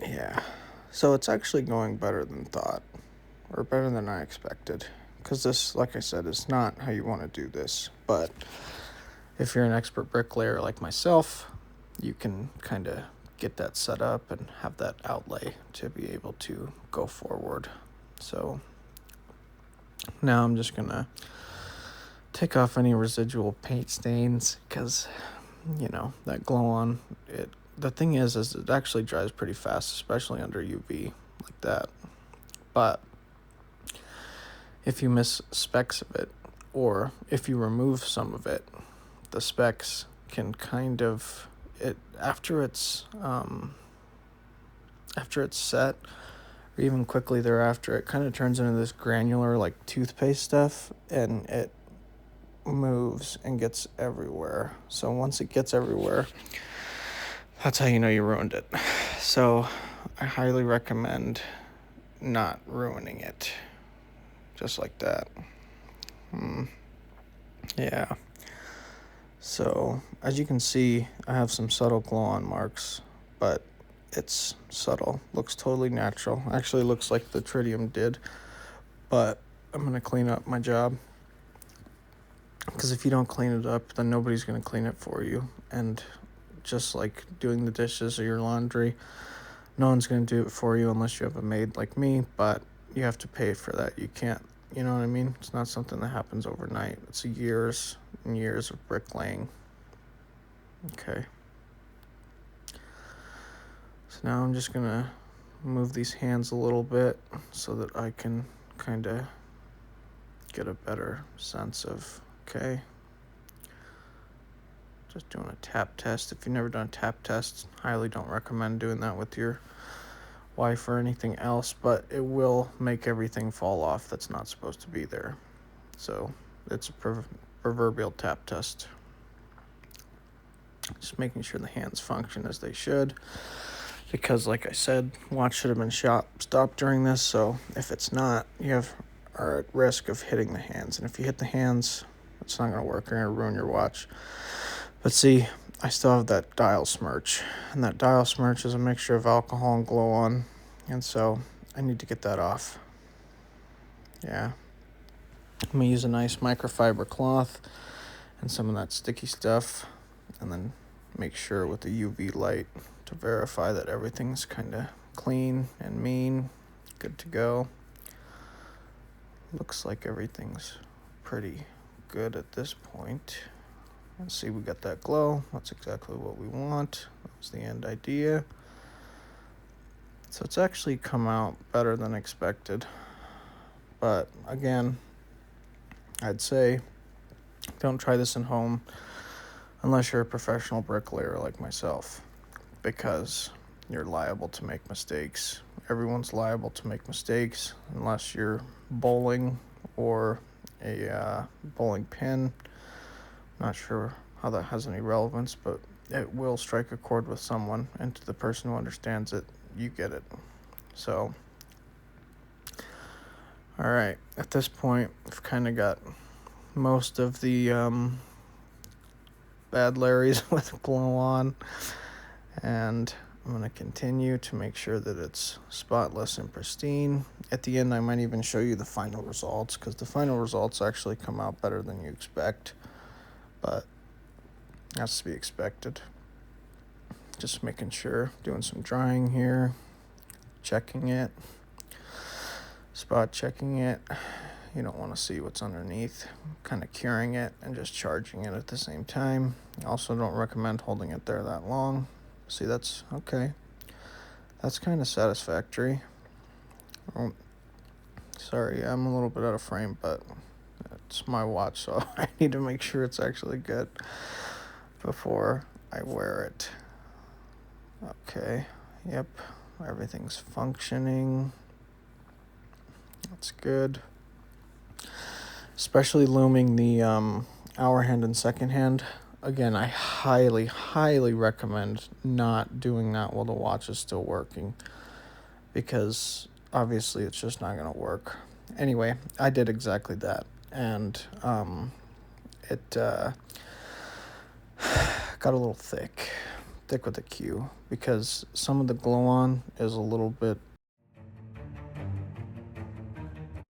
Yeah. So it's actually going better than thought, or better than I expected. Because this, like I said, is not how you want to do this. But if you're an expert bricklayer like myself, you can kind of get that set up and have that outlay to be able to go forward. So now I'm just going to take off any residual paint stains because, that glow on, the thing is it actually dries pretty fast, especially under UV like that. But if you miss specks of it, or if you remove some of it, the specks can kind of after it's set, or even quickly thereafter, it kind of turns into this granular like toothpaste stuff, and it moves and gets everywhere. So once it gets everywhere, that's how you know you ruined it. So I highly recommend not ruining it just like that. Yeah. So as you can see, I have some subtle glow on marks, but it's subtle. Looks totally natural. Actually looks like the tritium did, but I'm going to clean up my job. Because if you don't clean it up, then nobody's going to clean it for you. And just like doing the dishes or your laundry, no one's going to do it for you unless you have a maid like me, but you have to pay for that. You can't, you know what I mean? It's not something that happens overnight. It's years and years of bricklaying. Okay. So now I'm just going to move these hands a little bit so that I can kind of get a better sense of, okay. Just doing a tap test. If you've never done a tap test, highly don't recommend doing that with your wife or anything else, but it will make everything fall off that's not supposed to be there. So it's a proverbial tap test. Just making sure the hands function as they should, because like I said, watch should have been stopped during this, so if it's not, you are at risk of hitting the hands, and if you hit the hands, it's not going to work. You're going to ruin your watch. But see, I still have that dial smudge, and that dial smudge is a mixture of alcohol and glow on, and so I need to get that off. Yeah. I'm going to use a nice microfiber cloth and some of that sticky stuff, and then make sure with the UV light to verify that everything's kind of clean and mean, good to go. Looks like everything's pretty good at this point. And see, we got that glow. That's exactly what we want. That's the end idea. So it's actually come out better than expected. But again, I'd say don't try this at home unless you're a professional bricklayer like myself, because you're liable to make mistakes. Everyone's liable to make mistakes unless you're bowling or a bowling pin. Not sure how that has any relevance, but it will strike a chord with someone, and to the person who understands it, you get it. So, all right, at this point, I've kind of got most of the bad Larrys with glow on, and I'm going to continue to make sure that it's spotless and pristine. At the end, I might even show you the final results, because the final results actually come out better than you expect, but that's to be expected. Just making sure, doing some drying here, checking it, spot checking it. You don't want to see what's underneath, kind of curing it and just charging it at the same time. Also don't recommend holding it there that long. See, that's okay. That's kind of satisfactory. Oh, sorry, I'm a little bit out of frame, but it's my watch, so I need to make sure it's actually good before I wear it. Okay, yep, everything's functioning. That's good. Especially looming the hour hand and second hand. Again, I highly, highly recommend not doing that while the watch is still working, because obviously it's just not going to work. Anyway, I did exactly that, and it got a little thick, stick with a Q because some of the glow on is a little bit